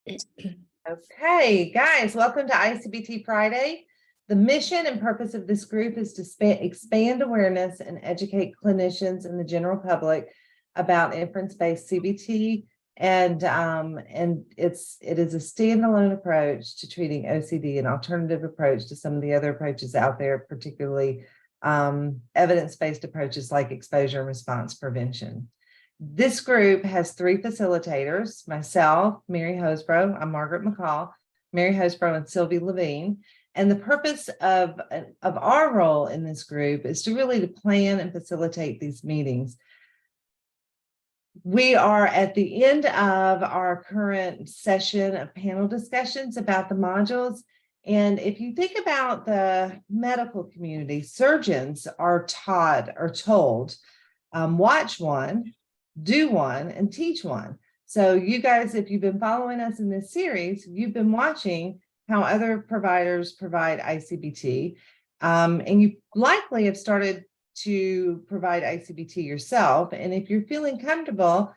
Okay, guys, welcome to I-CBT Friday. The mission and purpose of this group is to expand awareness and educate clinicians and the general public about inference-based CBT, and it is a standalone approach to treating OCD, an alternative approach to some of the other approaches out there, particularly evidence-based approaches like exposure and response prevention. This group has 3 facilitators: myself, Mary Hosbrough, I'm Margaret McCall, Mary Hosbrough, and Sylvie Levine. And the purpose of our role in this group is to really plan and facilitate these meetings. We are at the end of our current session of panel discussions about the modules. And if you think about the medical community, surgeons are taught or told, watch one, do one, and teach one. So you guys, if you've been following us in this series, you've been watching how other providers provide I-CBT, and you likely have started to provide I-CBT yourself. And if you're feeling comfortable,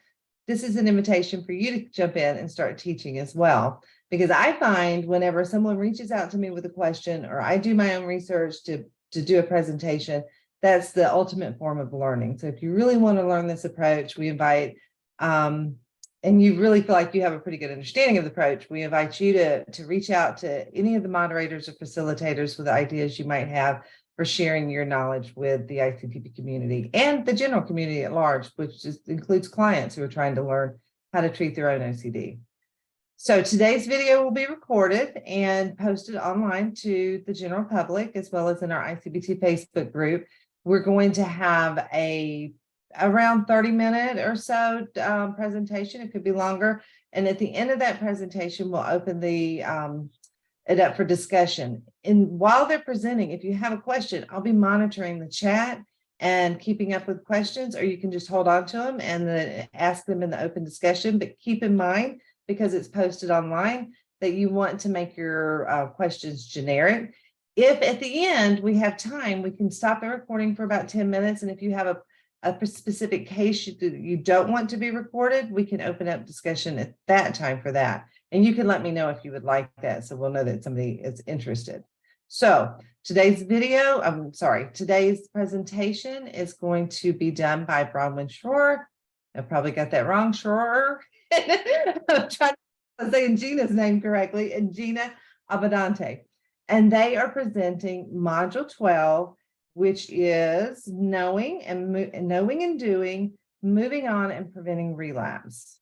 this is an invitation for you to jump in and start teaching as well. Because I find whenever someone reaches out to me with a question, or I do my own research to do a presentation, that's the ultimate form of learning. So if you really want to learn this approach, we invite, and you really feel like you have a pretty good understanding of the approach, we invite you to reach out to any of the moderators or facilitators with ideas you might have for sharing your knowledge with the I-CBT community and the general community at large, which includes clients who are trying to learn how to treat their own OCD. So today's video will be recorded and posted online to the general public, as well as in our I-CBT Facebook group. We're going to have around 30-minute or so presentation. It could be longer. And at the end of that presentation, we'll open it up for discussion. And while they're presenting, if you have a question, I'll be monitoring the chat and keeping up with questions, or you can just hold on to them and then ask them in the open discussion. But keep in mind, because it's posted online, that you want to make your questions generic. If at the end we have time, we can stop the recording for about 10 minutes. And if you have a specific case you don't want to be recorded, we can open up discussion at that time for that. And you can let me know if you would like that, so we'll know that somebody is interested. So today's presentation is going to be done by Bronwyn Shroyer. I probably got that wrong, Shroyer. I'm trying to say Gina's name correctly, and Gina Abbondante. And they are presenting Module 12, which is knowing and doing, moving on and preventing relapse.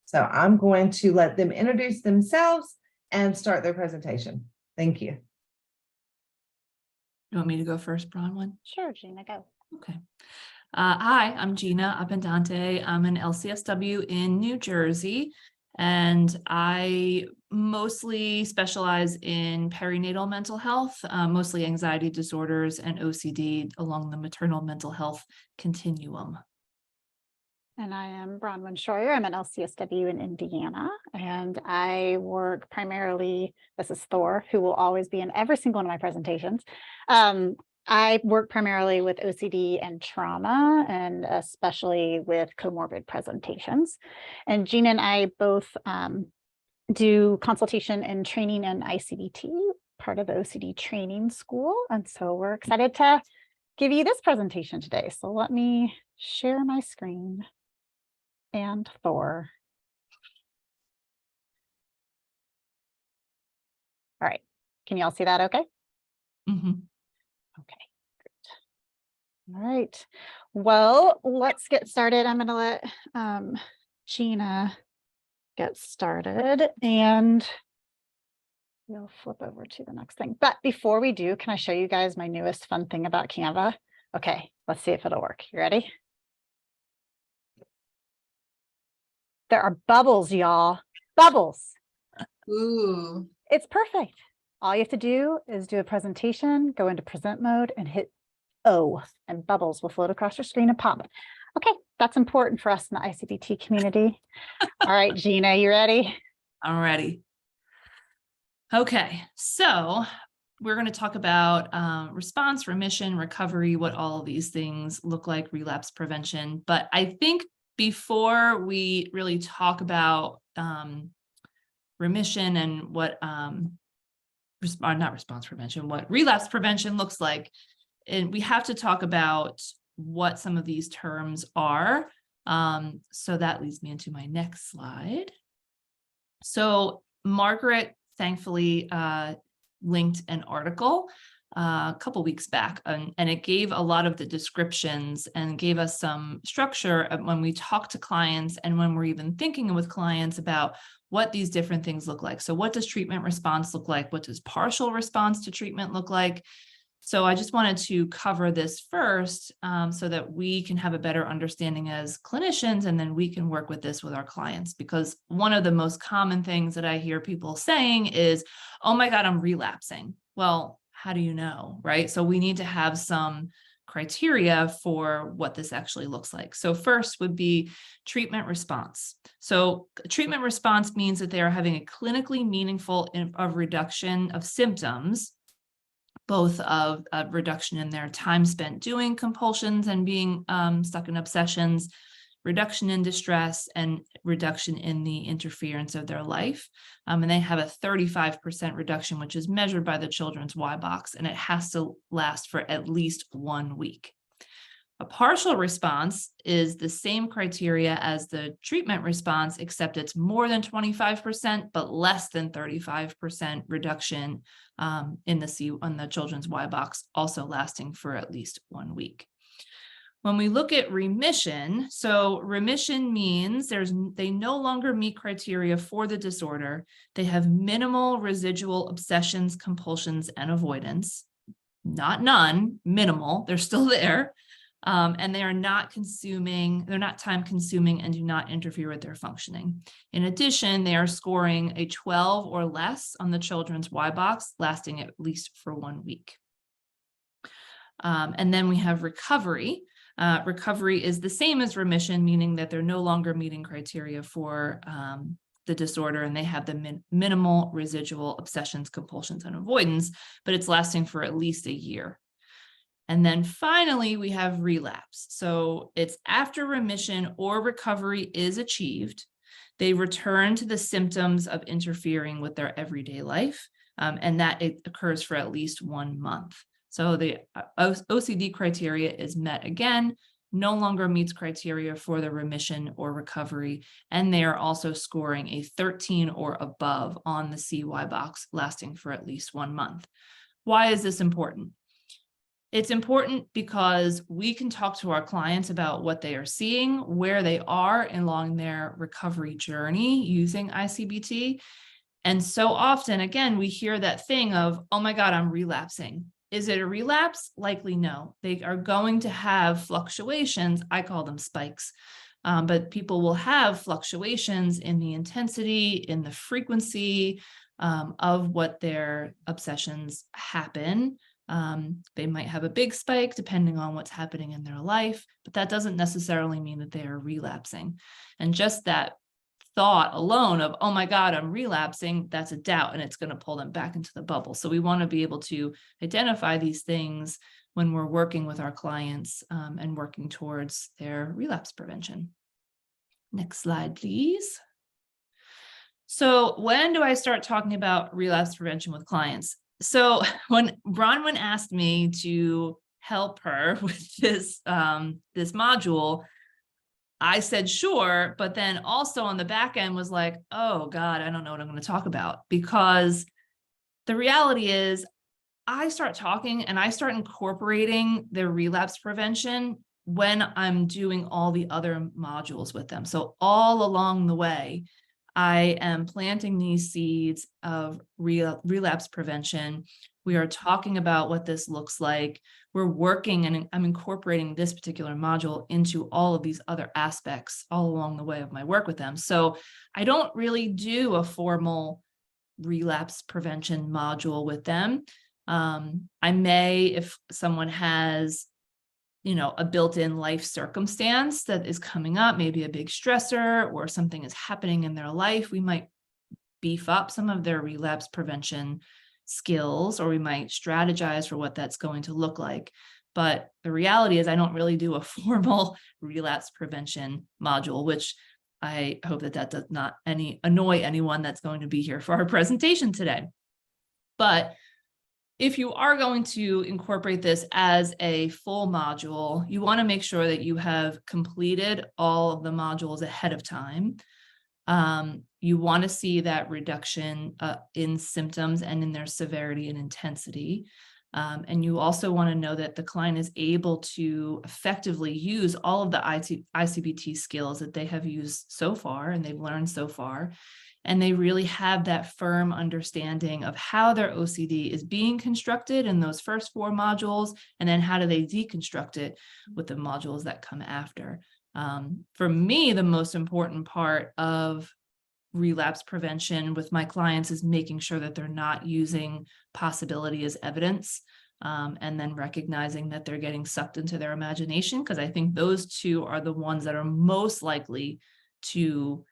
So I'm going to let them introduce themselves and start their presentation. Thank you. You want me to go first, Bronwyn? Sure, Gina, go. Okay. Hi, I'm Gina Abbondante. I'm an LCSW in New Jersey, and I mostly specialize in perinatal mental health, mostly anxiety disorders and OCD along the maternal mental health continuum. And I am Bronwyn Shroyer. I'm an LCSW in Indiana, and I work primarily, this is Thor, who will always be in every single one of my presentations. I work primarily with OCD and trauma, and especially with comorbid presentations. And Gina and I both do consultation and training in I-CBT, part of the OCD training school. And so we're excited to give you this presentation today. So let me share my screen and Thor. All right, can you all see that okay? Mm-hmm. Okay, great. All right, well, let's get started. I'm going to let Gina get started, and we'll flip over to the next thing. But before we do, can I show you guys my newest fun thing about Canva? Okay, let's see if it'll work. You ready? There are bubbles, y'all. Bubbles. Ooh. It's perfect. All you have to do is do a presentation, go into present mode, and hit O, and bubbles will float across your screen and pop. Okay, that's important for us in the I-CBT community. All right, Gina, you ready? I'm ready. Okay, so we're going to talk about response, remission, recovery, what all of these things look like, relapse prevention. But I think before we really talk about remission and what what relapse prevention looks like. And we have to talk about what some of these terms are. So that leads me into my next slide. So Margaret thankfully linked an article a couple weeks back, and it gave a lot of the descriptions and gave us some structure when we talk to clients and when we're even thinking with clients about what these different things look like. So what does treatment response look like? What does partial response to treatment look like? So I just wanted to cover this first so that we can have a better understanding as clinicians, and then we can work with this with our clients. Because one of the most common things that I hear people saying is, oh my God, I'm relapsing. Well, how do you know, right? So we need to have some criteria for what this actually looks like. So first would be treatment response. So treatment response means that they are having a clinically meaningful reduction of symptoms, both of a reduction in their time spent doing compulsions and being stuck in obsessions, reduction in distress, and reduction in the interference of their life. And they have a 35% reduction, which is measured by the Children's Y box, and it has to last for at least 1 week. A partial response is the same criteria as the treatment response, except it's more than 25%, but less than 35% reduction in the Children's Y box, also lasting for at least 1 week. When we look at remission, so remission means they no longer meet criteria for the disorder. They have minimal residual obsessions, compulsions, and avoidance. Not none, minimal, they're still there. And they are not time consuming and do not interfere with their functioning. In addition, they are scoring a 12 or less on the Children's Y box, lasting at least for 1 week. And then we have recovery. Recovery is the same as remission, meaning that they're no longer meeting criteria for the disorder, and they have the minimal residual obsessions, compulsions, and avoidance, but it's lasting for at least a year. And then finally, we have relapse. So it's after remission or recovery is achieved, they return to the symptoms of interfering with their everyday life, and that it occurs for at least 1 month. So the OCD criteria is met again, no longer meets criteria for the remission or recovery, and they are also scoring a 13 or above on the CY box, lasting for at least 1 month. Why is this important? It's important because we can talk to our clients about what they are seeing, where they are along their recovery journey using I-CBT. And so often, again, we hear that thing of, oh my God, I'm relapsing. Is it a relapse? Likely no. They are going to have fluctuations. I call them spikes. But people will have fluctuations in the intensity, in the frequency of what their obsessions happen. They might have a big spike depending on what's happening in their life, but that doesn't necessarily mean that they are relapsing. And just that thought alone of, oh my God, I'm relapsing, that's a doubt, and it's going to pull them back into the bubble. So we want to be able to identify these things when we're working with our clients and working towards their relapse prevention. Next slide, please. So when do I start talking about relapse prevention with clients? So when Bronwyn asked me to help her with this module, I said, sure, but then also on the back end was like, oh God, I don't know what I'm going to talk about, because the reality is I start talking and I start incorporating the relapse prevention when I'm doing all the other modules with them. So all along the way, I am planting these seeds of relapse prevention. We are talking about what this looks like. We're working, and I'm incorporating this particular module into all of these other aspects all along the way of my work with them. So I don't really do a formal relapse prevention module with them. I may, if someone has a built-in life circumstance that is coming up, maybe a big stressor or something is happening in their life, we might beef up some of their relapse prevention skills, or we might strategize for what that's going to look like. But the reality is I don't really do a formal relapse prevention module, which I hope that that does not annoy anyone that's going to be here for our presentation today. But if you are going to incorporate this as a full module, you want to make sure that you have completed all of the modules ahead of time. You want to see that reduction in symptoms and in their severity and intensity. And you also want to know that the client is able to effectively use all of the I-CBT skills that they have used so far and they've learned so far. And they really have that firm understanding of how their OCD is being constructed in those first 4 modules, and then how do they deconstruct it with the modules that come after. For me, the most important part of relapse prevention with my clients is making sure that they're not using possibility as evidence, and then recognizing that they're getting sucked into their imagination, because I think those two are the ones that are most likely to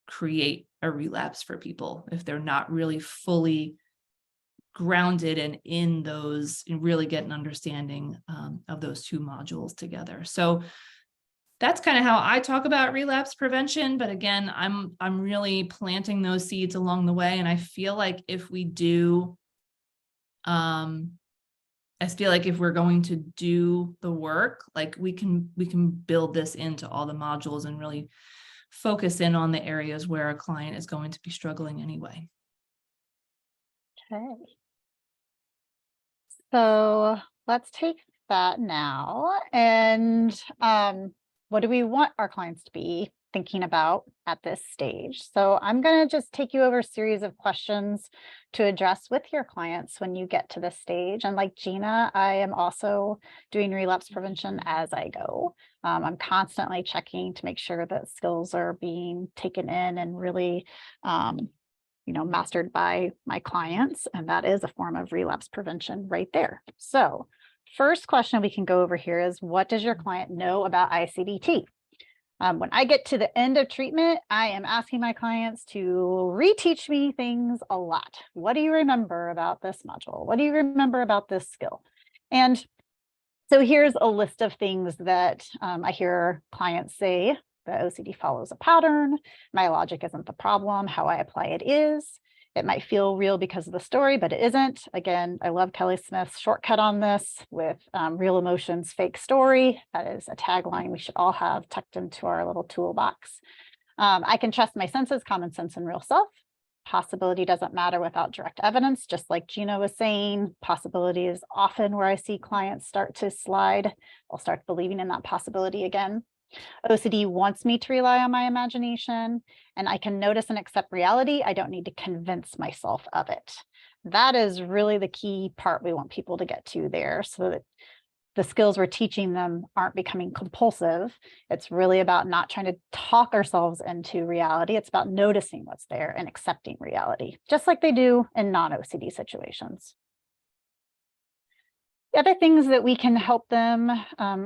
create a relapse for people if they're not really fully grounded and in those, and really get an understanding of those 2 modules together. So that's kind of how I talk about relapse prevention. But again, I'm really planting those seeds along the way. And I feel like if we do, I feel like if we're going to do the work, like we can build this into all the modules and really focus in on the areas where a client is going to be struggling anyway. Okay. So let's take that now. And what do we want our clients to be thinking about at this stage? So I'm going to just take you over a series of questions to address with your clients when you get to this stage. And like Gina, I am also doing relapse prevention as I go. I'm constantly checking to make sure that skills are being taken in and really, mastered by my clients. And that is a form of relapse prevention right there. So first question we can go over here is, what does your client know about I-CBT? When I get to the end of treatment, I am asking my clients to reteach me things a lot. What do you remember about this module? What do you remember about this skill? And so here's a list of things that I hear clients say. The OCD follows a pattern. My logic isn't the problem. How I apply it is. It might feel real because of the story, but it isn't. Again, I love Kelly Smith's shortcut on this with real emotions, fake story. That is a tagline we should all have tucked into our little toolbox. I can trust my senses, common sense, and real self. Possibility doesn't matter without direct evidence. Just like Gina was saying, possibility is often where I see clients start to slide. I'll start believing in that possibility again. OCD wants me to rely on my imagination, and I can notice and accept reality. I don't need to convince myself of it. That is really the key part we want people to get to there, so that the skills we're teaching them aren't becoming compulsive. It's really about not trying to talk ourselves into reality. It's about noticing what's there and accepting reality, just like they do in non-OCD situations. The other things that we can help them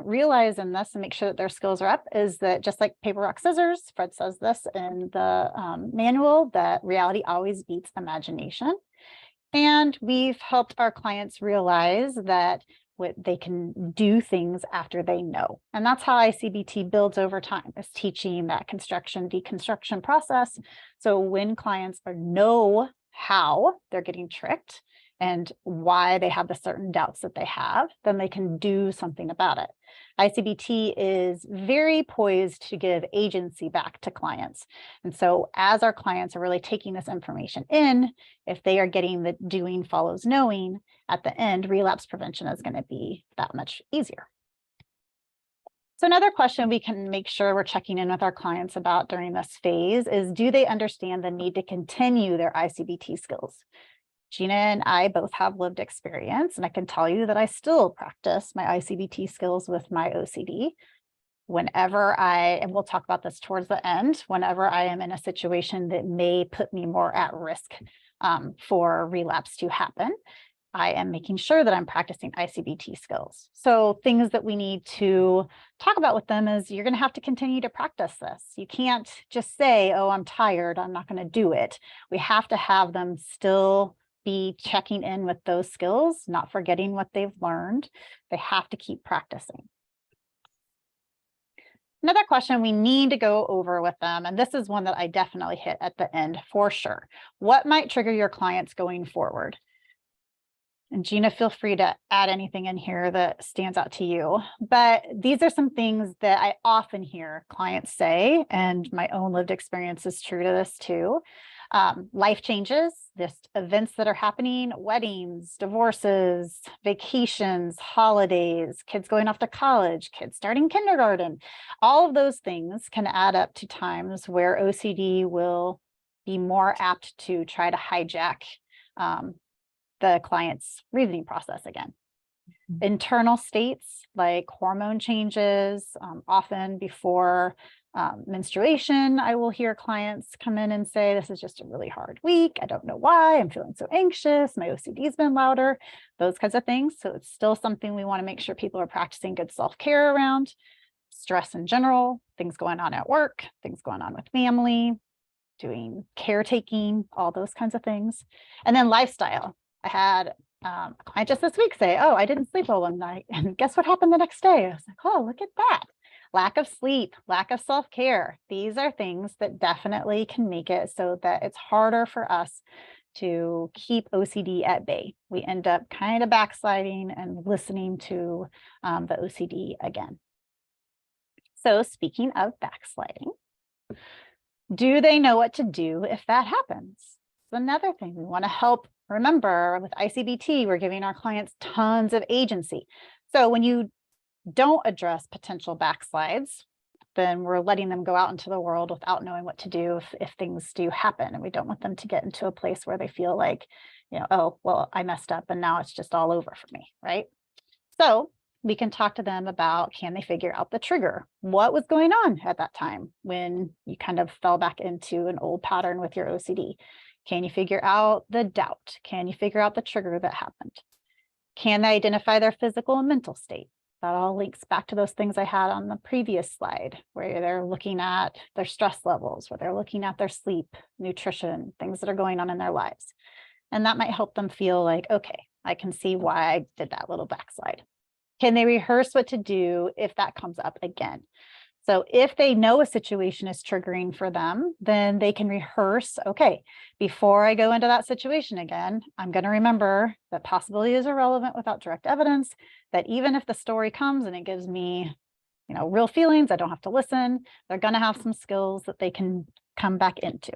realize in this and make sure that their skills are up is that, just like paper, rock, scissors, Fred says this in the manual, that reality always beats imagination. And we've helped our clients realize that they can do things after they know. And that's how I-CBT builds over time, is teaching that construction, deconstruction process. So when clients know how they're getting tricked and why they have the certain doubts that they have, then they can do something about it. I-CBT is very poised to give agency back to clients. And so as our clients are really taking this information in, if they are getting the doing follows knowing, at the end, relapse prevention is going to be that much easier. So another question we can make sure we're checking in with our clients about during this phase is, do they understand the need to continue their I-CBT skills? Gina and I both have lived experience, and I can tell you that I still practice my I-CBT skills with my OCD. Whenever and we'll talk about this towards the end, whenever I am in a situation that may put me more at risk for relapse to happen, I am making sure that I'm practicing I-CBT skills. So things that we need to talk about with them is, you're going to have to continue to practice this. You can't just say, oh, I'm tired, I'm not going to do it. We have to have them still be checking in with those skills, not forgetting what they've learned. They have to keep practicing. Another question we need to go over with them, and this is one that I definitely hit at the end for sure. What might trigger your clients going forward? And Gina, feel free to add anything in here that stands out to you. But these are some things that I often hear clients say, and my own lived experience is true to this too. Life changes, just events that are happening, weddings, divorces, vacations, holidays, kids going off to college, kids starting kindergarten. All of those things can add up to times where OCD will be more apt to try to hijack the client's reasoning process again. Internal states like hormone changes, often before menstruation, I will hear clients come in and say, this is just a really hard week. I don't know why. I'm feeling so anxious. My OCD has been louder, those kinds of things. So it's still something we want to make sure people are practicing good self-care around. Stress in general, things going on at work, things going on with family, doing caretaking, all those kinds of things. And then lifestyle. I had a client just this week say, oh, I didn't sleep well one night. And guess what happened the next day? I was like, oh, look at that. Lack of sleep, lack of self-care. These are things that definitely can make it so that it's harder for us to keep OCD at bay. We end up kind of backsliding and listening to the OCD again. So speaking of backsliding, do they know what to do if that happens? It's another thing we want to help. Remember, with I-CBT, we're giving our clients tons of agency. So when you don't address potential backslides, then we're letting them go out into the world without knowing what to do if things do happen. And we don't want them to get into a place where they feel like, oh, well, I messed up and now it's just all over for me, right? So we can talk to them about, can they figure out the trigger? What was going on at that time when you kind of fell back into an old pattern with your OCD? Can you figure out the doubt? Can you figure out the trigger that happened? Can they identify their physical and mental state? That all links back to those things I had on the previous slide, where they're looking at their stress levels, where they're looking at their sleep, nutrition, things that are going on in their lives. And that might help them feel like, okay, I can see why I did that little backslide. Can they rehearse what to do if that comes up again? So if they know a situation is triggering for them, then they can rehearse, okay, before I go into that situation again, I'm going to remember that possibility is irrelevant without direct evidence, that even if the story comes and it gives me, real feelings, I don't have to listen. They're going to have some skills that they can come back into.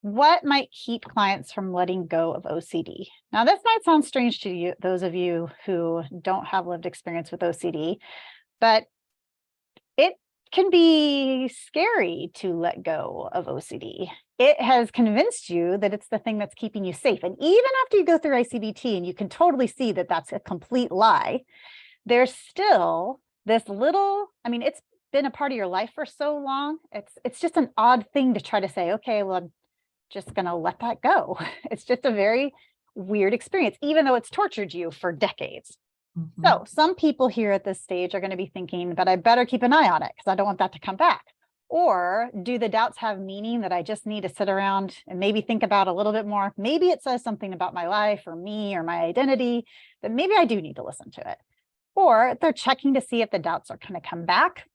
What might keep clients from letting go of OCD? Now, this might sound strange to you, those of you who don't have lived experience with OCD, but it can be scary to let go of OCD. It has convinced you that it's the thing that's keeping you safe. And even after you go through I-CBT and you can totally see that that's a complete lie, there's still this little, it's been a part of your life for so long. It's just an odd thing to try to say, okay, well, I'm just going to let that go. It's just a very weird experience, even though it's tortured you for decades. Mm-hmm. So some people here at this stage are going to be thinking that I better keep an eye on it because I don't want that to come back. Or do the doubts have meaning that I just need to sit around and maybe think about a little bit more? Maybe it says something about my life or me or my identity that maybe I do need to listen to it. Or they're checking to see if the doubts are going to come back.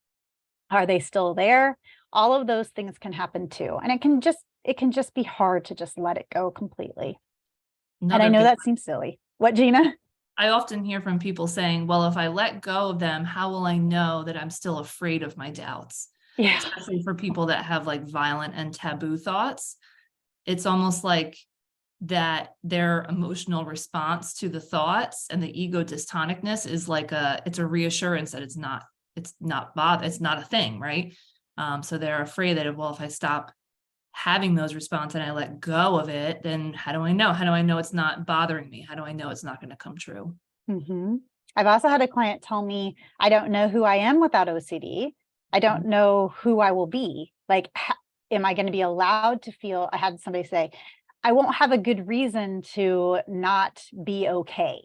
Are they still there? All of those things can happen too. And it can just be hard to just let it go completely. And I know that seems silly. What, Gina? I often hear from people saying, well, if I let go of them, how will I know that I'm still afraid of my doubts? Yeah. Especially for people that have like violent and taboo thoughts. It's almost like that their emotional response to the thoughts and the ego dystonicness is like it's a reassurance that it's not a thing, right? So they're afraid that if I stop having those responses and I let go of it, then how do I know? How do I know it's not bothering me? How do I know it's not going to come true? Mm-hmm. I've also had a client tell me, I don't know who I am without OCD. I don't know who I will be. Like, am I going to be allowed to feel? I had somebody say, I won't have a good reason to not be okay.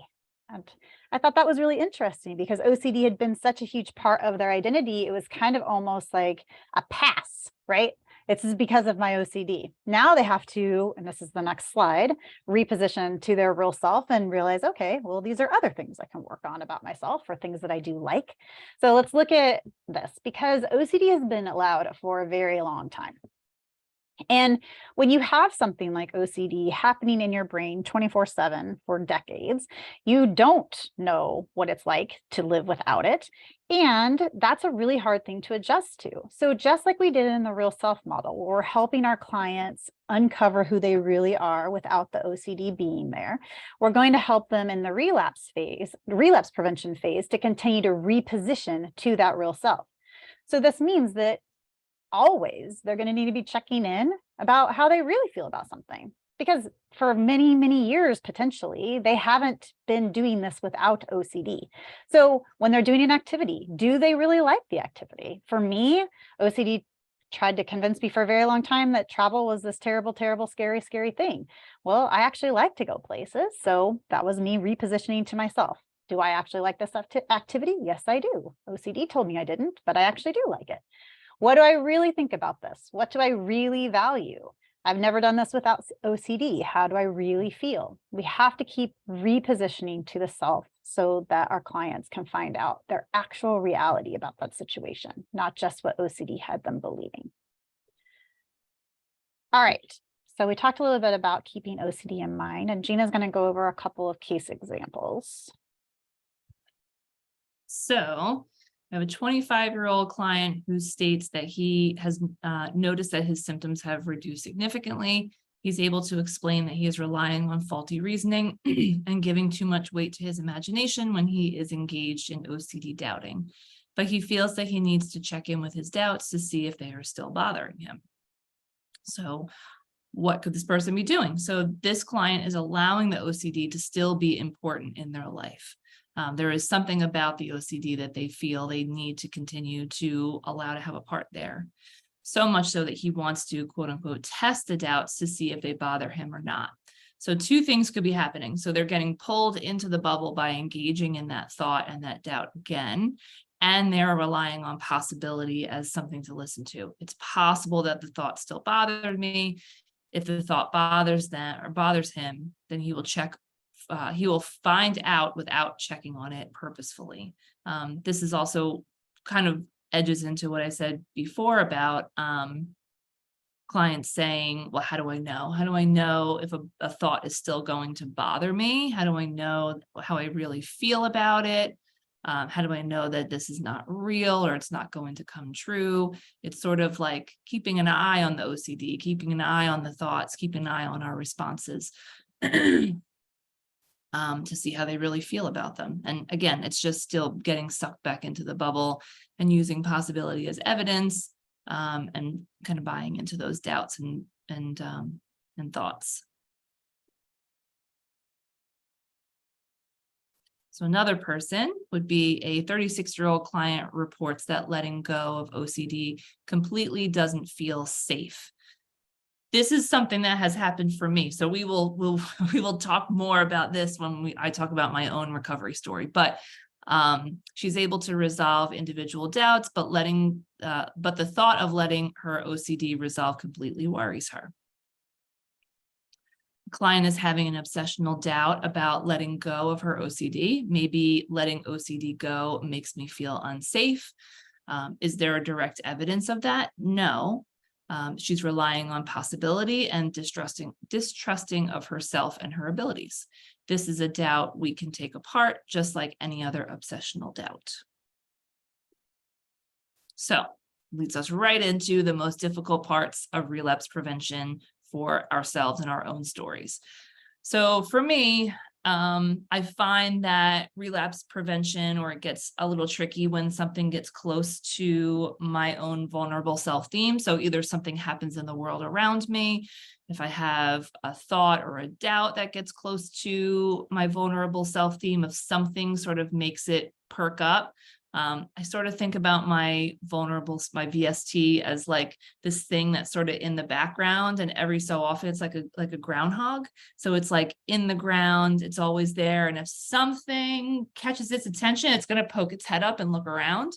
And I thought that was really interesting because OCD had been such a huge part of their identity. It was kind of almost like a pass, right? This is because of my OCD. Now they have to, and this is the next slide, reposition to their real self and realize, okay, well, these are other things I can work on about myself or things that I do like. So let's look at this, because OCD has been allowed for a very long time. And when you have something like OCD happening in your brain 24/7 for decades, you don't know what it's like to live without it. And that's a really hard thing to adjust to. So just like we did in the real self model, we're helping our clients uncover who they really are without the OCD being there. We're going to help them in the relapse phase, the relapse prevention phase, to continue to reposition to that real self. So this means that always they're going to need to be checking in about how they really feel about something, because for many, many years, potentially, they haven't been doing this without OCD. So when they're doing an activity, do they really like the activity? For me, OCD tried to convince me for a very long time that travel was this terrible, terrible, scary, scary thing. Well, I actually like to go places. So that was me repositioning to myself. Do I actually like this activity? Yes, I do. OCD told me I didn't, but I actually do like it. What do I really think about this? What do I really value? I've never done this without OCD. How do I really feel? We have to keep repositioning to the self so that our clients can find out their actual reality about that situation, not just what OCD had them believing. All right, so we talked a little bit about keeping OCD in mind, and Gina's going to go over a couple of case examples. So I have a 25-year-old client who states that he has noticed that his symptoms have reduced significantly. He's able to explain that he is relying on faulty reasoning and giving too much weight to his imagination when he is engaged in OCD doubting. But he feels that he needs to check in with his doubts to see if they are still bothering him. So what could this person be doing? So this client is allowing the OCD to still be important in their life. There is something about the OCD that they feel they need to continue to allow to have a part there. So much so that he wants to, quote unquote, test the doubts to see if they bother him or not. So two things could be happening. So they're getting pulled into the bubble by engaging in that thought and that doubt again, and they're relying on possibility as something to listen to. It's possible that the thought still bothered me. If the thought bothers them or bothers him, then he will check. He will find out without checking on it purposefully. This is also kind of edges into what I said before about clients saying, well, how do I know? How do I know if a thought is still going to bother me? How do I know how I really feel about it? How do I know that this is not real or it's not going to come true? It's sort of like keeping an eye on the OCD, keeping an eye on the thoughts, keeping an eye on our responses. To see how they really feel about them. And again, it's just still getting sucked back into the bubble and using possibility as evidence, and kind of buying into those doubts and thoughts. So another person would be a 36-year-old client reports that letting go of OCD completely doesn't feel safe. This is something that has happened for me. So we will talk more about this when I talk about my own recovery story. But she's able to resolve individual doubts, but the thought of letting her OCD resolve completely worries her. The client is having an obsessional doubt about letting go of her OCD. Maybe letting OCD go makes me feel unsafe. Is there a direct evidence of that? No. She's relying on possibility and distrusting of herself and her abilities. This is a doubt we can take apart, just like any other obsessional doubt. So, leads us right into the most difficult parts of relapse prevention for ourselves and our own stories. So for me, I find that relapse prevention, or it gets a little tricky when something gets close to my own vulnerable self-theme. So either something happens in the world around me, if I have a thought or a doubt that gets close to my vulnerable self-theme, if something sort of makes it perk up. I sort of think about my VST as like this thing that's sort of in the background, and every so often it's like a groundhog. So it's like in the ground, it's always there. And if something catches its attention, it's going to poke its head up and look around.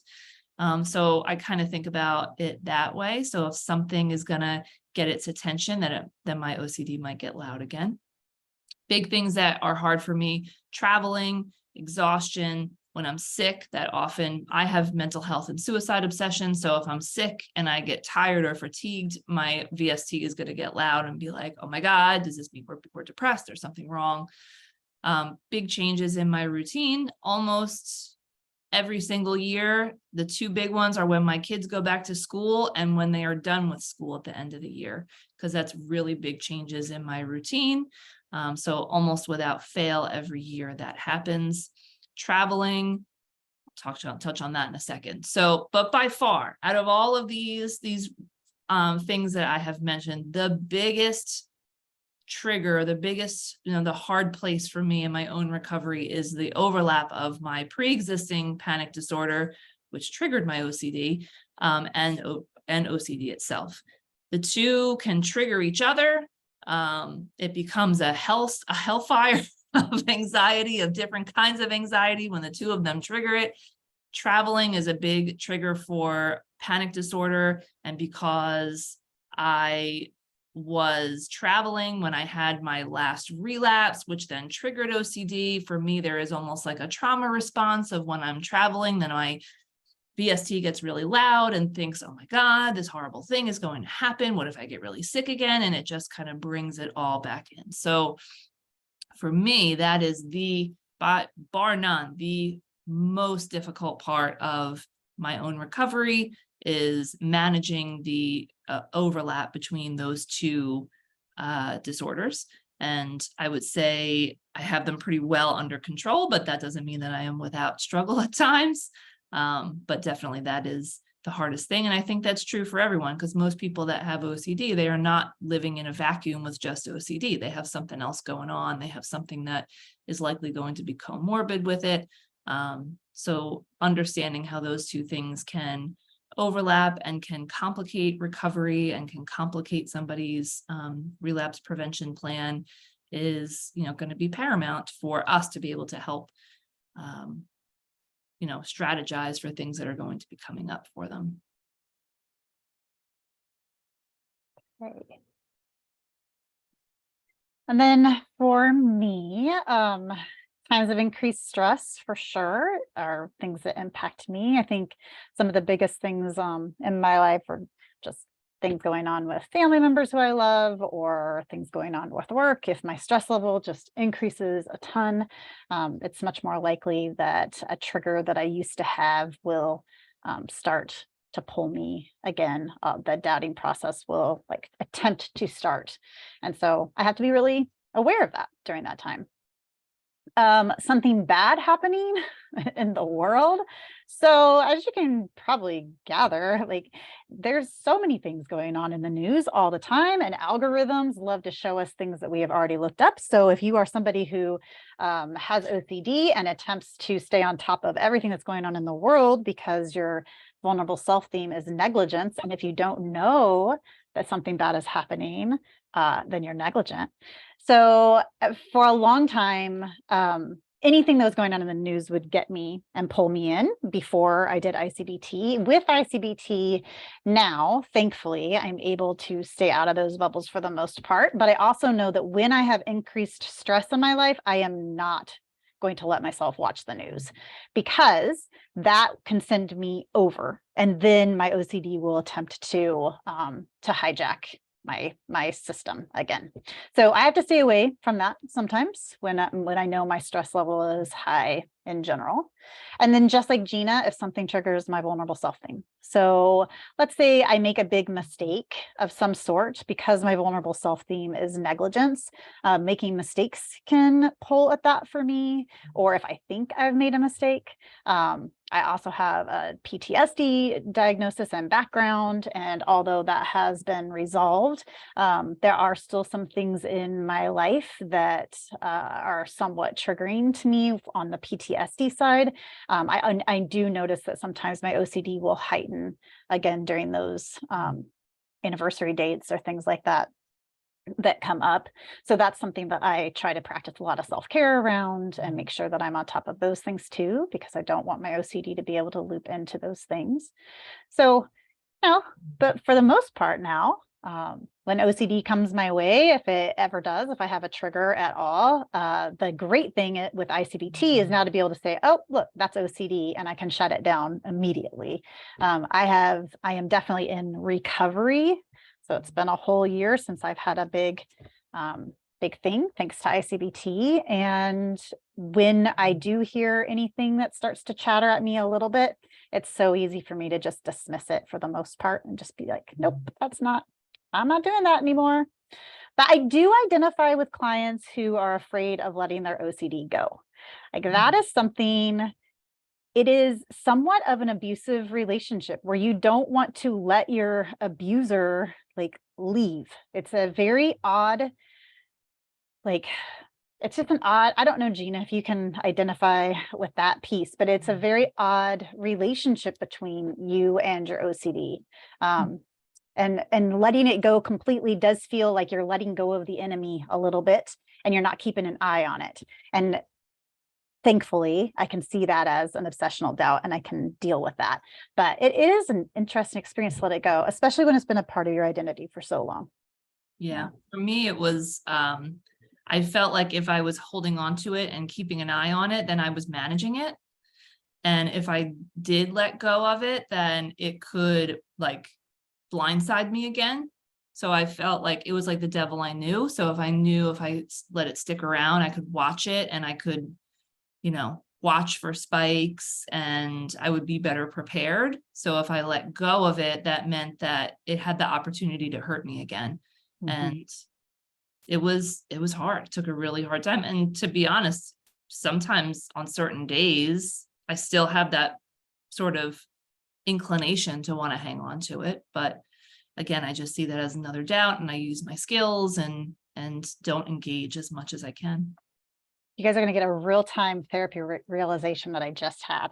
So I kind of think about it that way. So if something is going to get its attention, then my OCD might get loud again. Big things that are hard for me: traveling, exhaustion. When I'm sick, that often I have mental health and suicide obsession. So if I'm sick and I get tired or fatigued, my VST is going to get loud and be like, oh my God, does this mean we're depressed? There's something wrong. Big changes in my routine almost every single year. The two big ones are when my kids go back to school and when they are done with school at the end of the year, because that's really big changes in my routine. So almost without fail every year that happens. Traveling, I'll touch on that in a second. So, but by far, out of all of these things that I have mentioned, the biggest trigger, the biggest, the hard place for me in my own recovery is the overlap of my pre-existing panic disorder, which triggered my OCD, and OCD itself. The two can trigger each other. It becomes a hellfire of anxiety, of different kinds of anxiety when the two of them trigger it. Traveling is a big trigger for panic disorder. And because I was traveling when I had my last relapse, which then triggered OCD, for me, there is almost like a trauma response of when I'm traveling, then my VST gets really loud and thinks, oh my God, this horrible thing is going to happen. What if I get really sick again? And it just kind of brings it all back in. So for me, that is bar none, the most difficult part of my own recovery, is managing the overlap between those two disorders. And I would say I have them pretty well under control, but that doesn't mean that I am without struggle at times. But definitely that is the hardest thing. And I think that's true for everyone, because most people that have OCD, they are not living in a vacuum with just OCD. They have something else going on. They have something that is likely going to be comorbid with it. So understanding how those two things can overlap and can complicate recovery and can complicate somebody's relapse prevention plan is, going to be paramount for us to be able to help strategize for things that are going to be coming up for them. Right. And then for me, times of increased stress for sure are things that impact me. I think some of the biggest things in my life are just things going on with family members who I love, or things going on with work. If my stress level just increases a ton, it's much more likely that a trigger that I used to have will start to pull me again. The doubting process will attempt to start. And so I have to be really aware of that during that time. Something bad happening in the world. So as you can probably gather, there's so many things going on in the news all the time, and algorithms love to show us things that we have already looked up. So if you are somebody who has OCD and attempts to stay on top of everything that's going on in the world because your vulnerable self theme is negligence, and if you don't know that something bad is happening, then you're negligent. So for a long time, anything that was going on in the news would get me and pull me in before I did I-CBT. With I-CBT now, thankfully, I'm able to stay out of those bubbles for the most part. But I also know that when I have increased stress in my life, I am not going to let myself watch the news, because that can send me over. And then my OCD will attempt to hijack my system again. So I have to stay away from that sometimes when I know my stress level is high in general. And then just like Gina, if something triggers my vulnerable self thing. So let's say I make a big mistake of some sort, because my vulnerable self theme is negligence. Making mistakes can pull at that for me, or if I think I've made a mistake. I also have a PTSD diagnosis and background, and although that has been resolved, there are still some things in my life that are somewhat triggering to me on the PTSD side. I do notice that sometimes my OCD will heighten again during those anniversary dates or things like that. that come up. So that's something that I try to practice a lot of self-care around and make sure that I'm on top of those things too, because I don't want my OCD to be able to loop into those things. So, but for the most part now, when OCD comes my way, if it ever does, if I have a trigger at all, the great thing with I-CBT is now to be able to say, oh, look, that's OCD, and I can shut it down immediately. I am definitely in recovery. So it's been a whole year since I've had a big thing, thanks to I-CBT. And when I do hear anything that starts to chatter at me a little bit, it's so easy for me to just dismiss it for the most part and just be like, nope, I'm not doing that anymore. But I do identify with clients who are afraid of letting their OCD go. Like that is something, it is somewhat of an abusive relationship where you don't want to let your abuser like leave. It's a very odd, like, it's just an odd, I don't know, Gina, if you can identify with that piece, but it's a very odd relationship between you and your OCD. And letting it go completely does feel like you're letting go of the enemy a little bit and you're not keeping an eye on it. And thankfully, I can see that as an obsessional doubt and I can deal with that. But it is an interesting experience to let it go, especially when it's been a part of your identity for so long. Yeah, for me, it was, I felt like if I was holding on to it and keeping an eye on it, then I was managing it. And if I did let go of it, then it could like blindside me again. So I felt like it was like the devil I knew. So if I knew if I let it stick around, I could watch it and I could, watch for spikes and I would be better prepared. So if I let go of it, that meant that it had the opportunity to hurt me again. And it was hard. It took a really hard time. And to be honest, sometimes on certain days, I still have that sort of inclination to want to hang on to it. But again, I just see that as another doubt and I use my skills and don't engage as much as I can. You guys are going to get a real-time therapy realization that I just had.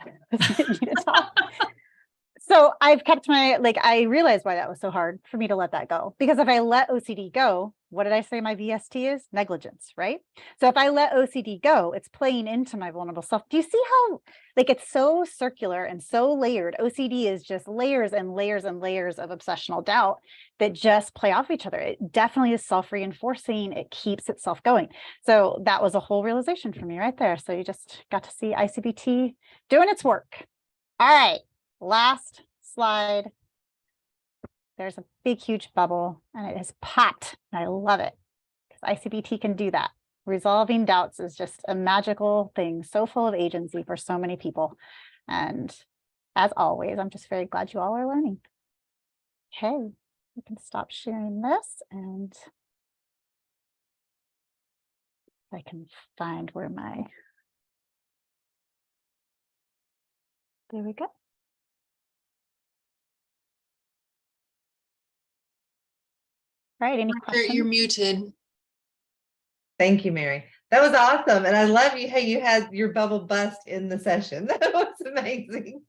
So I've kept I realized why that was so hard for me to let that go. Because if I let OCD go, what did I say my VST is? Negligence, right? So if I let OCD go, it's playing into my vulnerable self. Do you see how it's so circular and so layered? OCD is just layers and layers and layers of obsessional doubt that just play off each other. It definitely is self-reinforcing. It keeps itself going. So that was a whole realization for me right there. So you just got to see I-CBT doing its work. All right. Last slide. There's a big, huge bubble and it is popped. And I love it because I-CBT can do that. Resolving doubts is just a magical thing, so full of agency for so many people. And as always, I'm just very glad you all are learning. Okay, we can stop sharing this and I can find where there we go. All right, any questions? You're muted. Thank you, Mary. That was awesome. And I love you. Hey, you had your bubble bust in the session. That was amazing.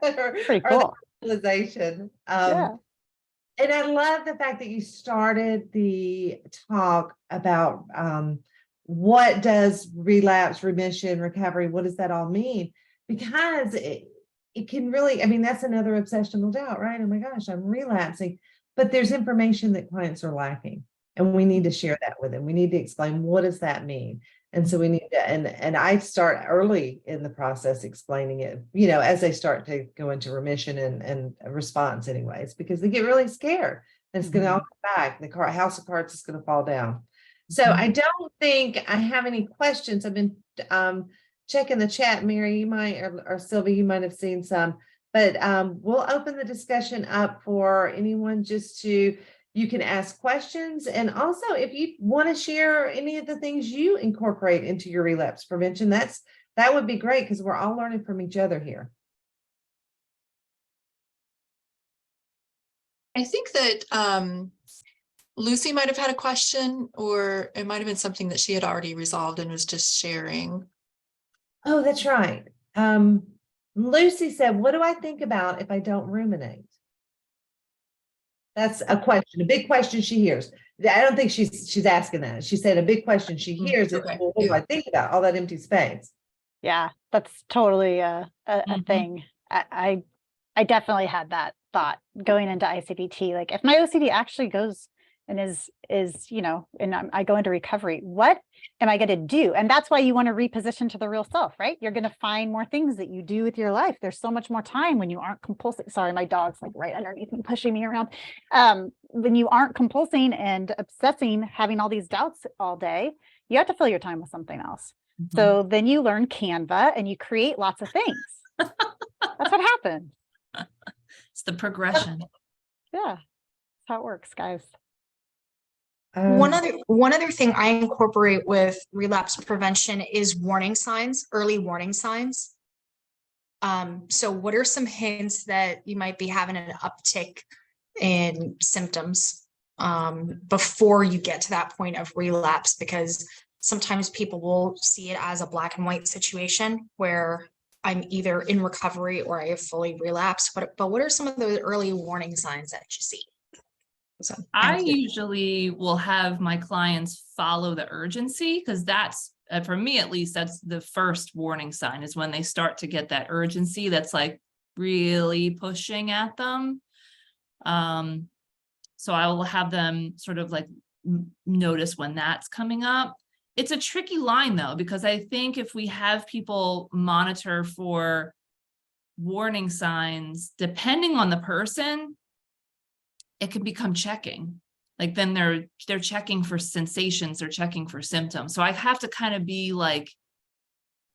Pretty cool. Realization. Yeah. And I love the fact that you started the talk about what does relapse, remission, recovery, what does that all mean? Because it can really, I mean, that's another obsessional doubt, right? Oh my gosh, I'm relapsing. But there's information that clients are lacking. And we need to share that with them. We need to explain, what does that mean? And so we need to, and I start early in the process explaining it, as they start to go into remission and response anyways, because they get really scared and it's going to all come back. The house of cards is going to fall down. So I don't think I have any questions. I've been checking the chat. Mary, you might, or Sylvia, you might have seen some, but we'll open the discussion up for anyone you can ask questions. And also if you want to share any of the things you incorporate into your relapse prevention, that would be great because we're all learning from each other here. I think that Lucy might have had a question, or it might have been something that she had already resolved and was just sharing. Oh, that's right. Lucy said, what do I think about if I don't ruminate? That's a question, a big question she hears. I don't think she's asking that. She said a big question she hears is, Okay, well, what do I think about all that empty space? Yeah, that's totally a Mhm. thing. I definitely had that thought going into I-CBT. Like, if my OCD actually goes and is, you know, and I go into recovery, what am I going to do? And that's why you want to reposition to the real self, right? You're going to find more things that you do with your life. There's so much more time when you aren't compulsing. Sorry, my dog's like right underneath me, pushing me around. When you aren't compulsing and obsessing, having all these doubts all day, you have to fill your time with something else. Mhm. So then you learn Canva and you create lots of things. That's what happens. It's the progression. Yeah, that's how it works, guys. One other thing I incorporate with relapse prevention is warning signs, early warning signs. So what are some hints that you might be having an uptick in symptoms before you get to that point of relapse? Because sometimes people will see it as a black and white situation where I'm either in recovery or I have fully relapsed. But what are some of those early warning signs that you see? So, I usually will have my clients follow the urgency, because that's, for me at least, that's the first warning sign, is when they start to get that urgency that's like really pushing at them. So I will have them sort of like notice when that's coming up. It's a tricky line though, because I think if we have people monitor for warning signs, depending on the person, it can become checking. Like then they're checking for sensations, they're checking for symptoms. So I have to kind of be like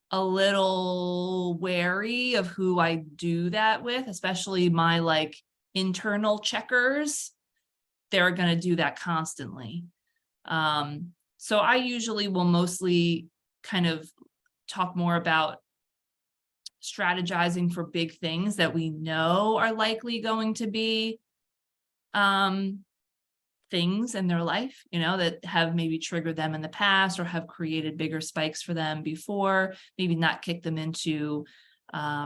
a little wary of who I do that with, especially my like internal checkers. They're going to do that constantly. So I usually will mostly kind of talk more about strategizing for big things that we know are likely going to be things in their life, you know, that have maybe triggered them in the past or have created bigger spikes for them before, maybe not kick them into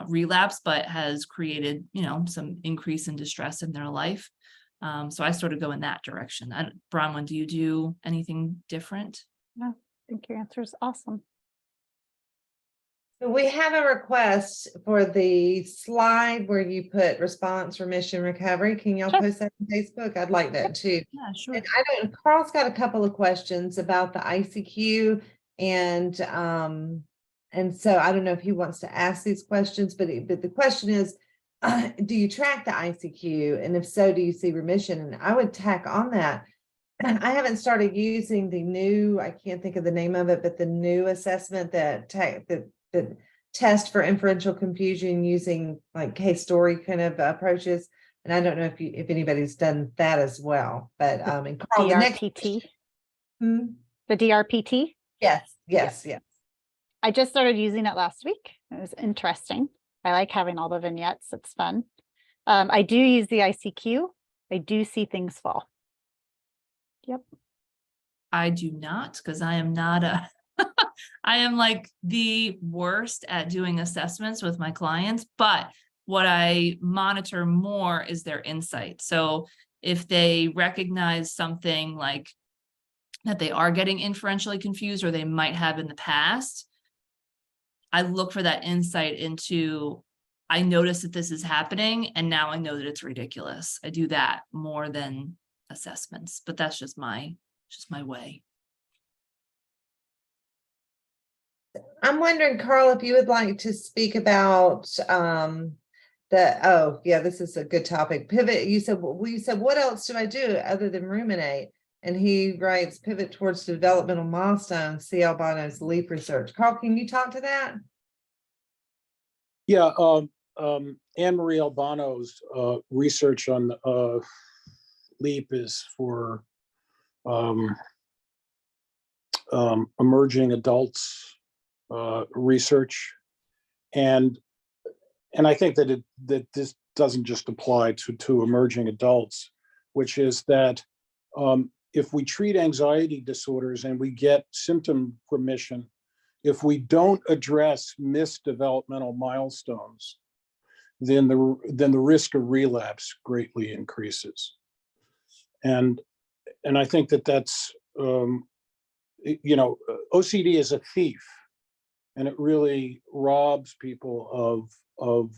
relapse, but has created, you know, some increase in distress in their life. So I sort of go in that direction. Bronwyn, do you do anything different? No, I think your answer is awesome. So we have a request for the slide where you put response, remission, recovery. Can y'all Sure. post that on Facebook? I'd like that too. Yeah, sure. And I don't, Carl's got a couple of questions about the ICQ, and so I don't know if he wants to ask these questions, but the question is, do you track the ICQ? And if so, do you see remission? And I would tack on that. I haven't started using the new, I can't think of the name of it, but the new assessment that the test for inferential confusion using like case story kind of approaches. And I don't know if anybody's done that as well, but and Carl, DRPT. The DRPT. Yes. I just started using it last week. It was interesting. I like having all the vignettes. It's fun. I do use the ICQ. I do see things fall. Yep. I do not, because I am not a, I am like the worst at doing assessments with my clients, but what I monitor more is their insight. So if they recognize something like that they are getting inferentially confused, or they might have in the past, I look for that insight into, I notice that this is happening and now I know that it's ridiculous. I do that more than assessments, but that's just my way. I'm wondering, Carl, if you would like to speak about this is a good topic. Pivot. You said what else do I do other than ruminate? And he writes, pivot towards developmental milestones, see Albano's LEAP research. Carl, can you talk to that? Yeah, Anne-Marie Albano's research on LEAP is for emerging adults research, and I think that this doesn't just apply to emerging adults, which is that if we treat anxiety disorders and we get symptom remission, if we don't address missed developmental milestones, then the risk of relapse greatly increases. And I think that that's, OCD is a thief, and it really robs people of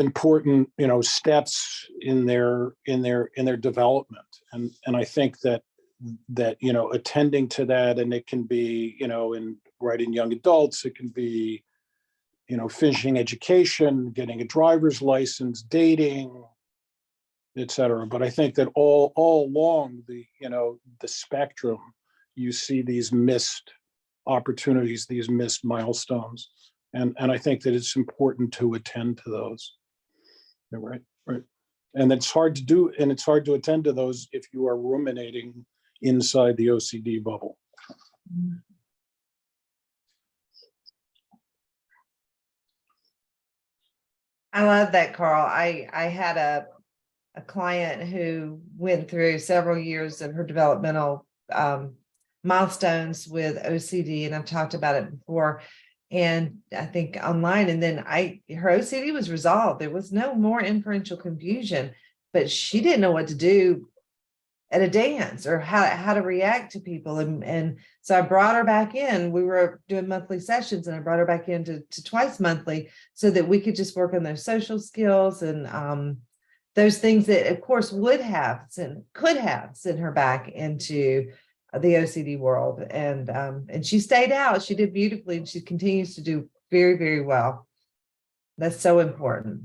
important, steps in their development. And I think that attending to that, and it can be, in young adults, it can be, finishing education, getting a driver's license, dating, etc. But I think that all along the spectrum, you see these missed opportunities, these missed milestones. And I think that it's important to attend to those. Right. And it's hard to do, and it's hard to attend to those if you are ruminating inside the OCD bubble. I love that, Carl. I had a client who went through several years of her developmental milestones with OCD, and I've talked about it before, and I think online, and then her OCD was resolved. There was no more inferential confusion, but she didn't know what to do at a dance or how to react to people. And so I brought her back in. We were doing monthly sessions, and I brought her back in to twice monthly so that we could just work on those social skills and those things that, of course, could have sent her back into the OCD world. And she stayed out. She did beautifully, and she continues to do very, very well. That's so important.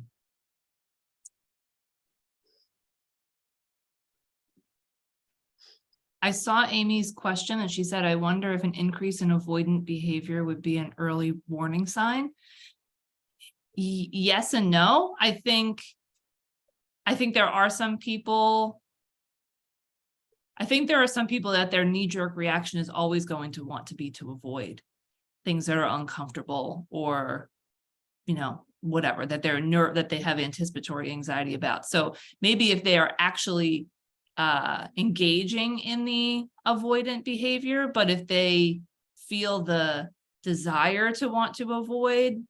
I saw Amy's question, and she said, I wonder if an increase in avoidant behavior would be an early warning sign. Yes and no. I think there are some people. I think there are some people that their knee-jerk reaction is always going to want to be to avoid things that are uncomfortable, or, whatever, that that they have anticipatory anxiety about. So maybe if they are actually engaging in the avoidant behavior, but if they feel the desire to want to avoid,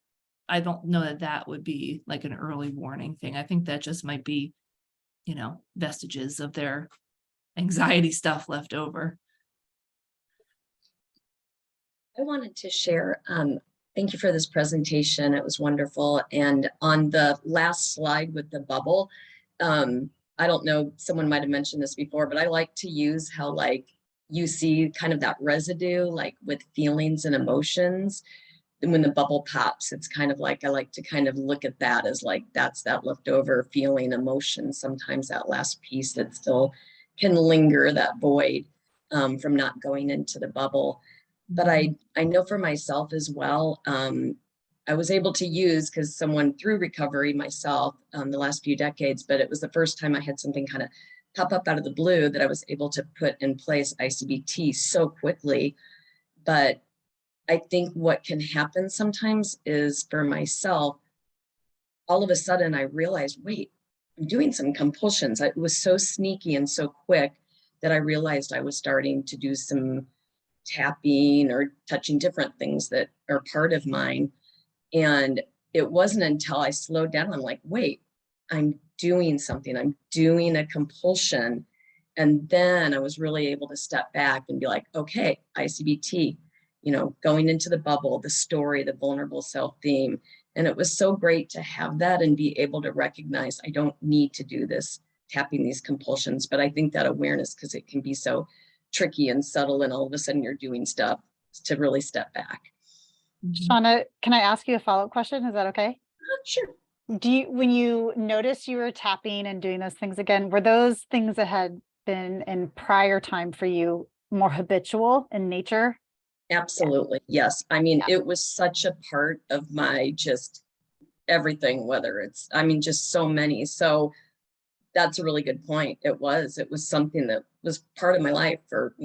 I don't know that would be like an early warning thing. I think that just might be, vestiges of their anxiety stuff left over. I wanted to share, thank you for this presentation. It was wonderful. And on the last slide with the bubble, I don't know, someone might have mentioned this before, but I like to use how you see kind of that residue, with feelings and emotions. And when the bubble pops, it's kind of I like to kind of look at that as that's that leftover feeling, emotion, sometimes that last piece that still can linger, that void from not going into the bubble. But I know for myself as well, I was able to use, because someone through recovery myself the last few decades, but it was the first time I had something kind of pop up out of the blue that I was able to put in place I-CBT so quickly. But I think what can happen sometimes is, for myself, all of a sudden I realized, wait, I'm doing some compulsions. It was so sneaky and so quick that I realized I was starting to do some tapping or touching different things that are part of mine. And it wasn't until I slowed down, I'm like, wait, I'm doing something. I'm doing a compulsion. And then I was really able to step back and be like, okay, I-CBT, going into the bubble, the story, the vulnerable self theme. And it was so great to have that and be able to recognize I don't need to do this, tapping these compulsions. But I think that awareness, because it can be so tricky and subtle, and all of a sudden you're doing stuff, to really step back. Shauna, can I ask you a follow-up question? Is that okay? Sure. When you noticed you were tapping and doing those things again, were those things that had been in prior time for you more habitual in nature? Absolutely. Yes. I mean, it was such a part of my just everything, whether it's, just so many. So that's a really good point. It was something that was part of my life for,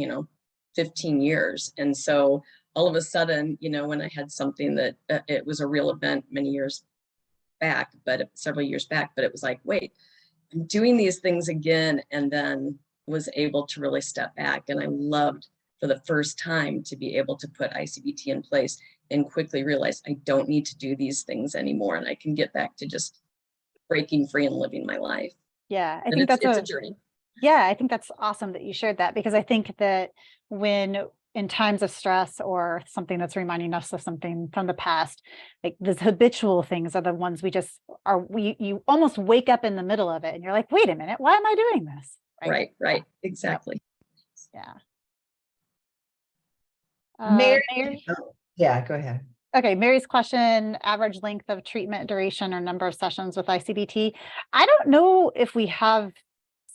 15 years. And so all of a sudden, when I had something that it was a real event many years back, but several years back, but it was like, wait, I'm doing these things again, and then was able to really step back. And I loved, for the first time, to be able to put I-CBT in place and quickly realize I don't need to do these things anymore. And I can get back to just breaking free and living my life. Yeah, I And think it's that's a journey. Yeah, I think that's awesome that you shared that, because I think that when in times of stress or something that's reminding us of something from the past, like these habitual things are the ones you almost wake up in the middle of it and you're like, wait a minute, why am I doing this? Right. Exactly. Yeah. Mary, Mary? yeah, go ahead. Okay, Mary's question, average length of treatment duration or number of sessions with I-CBT. I don't know if we have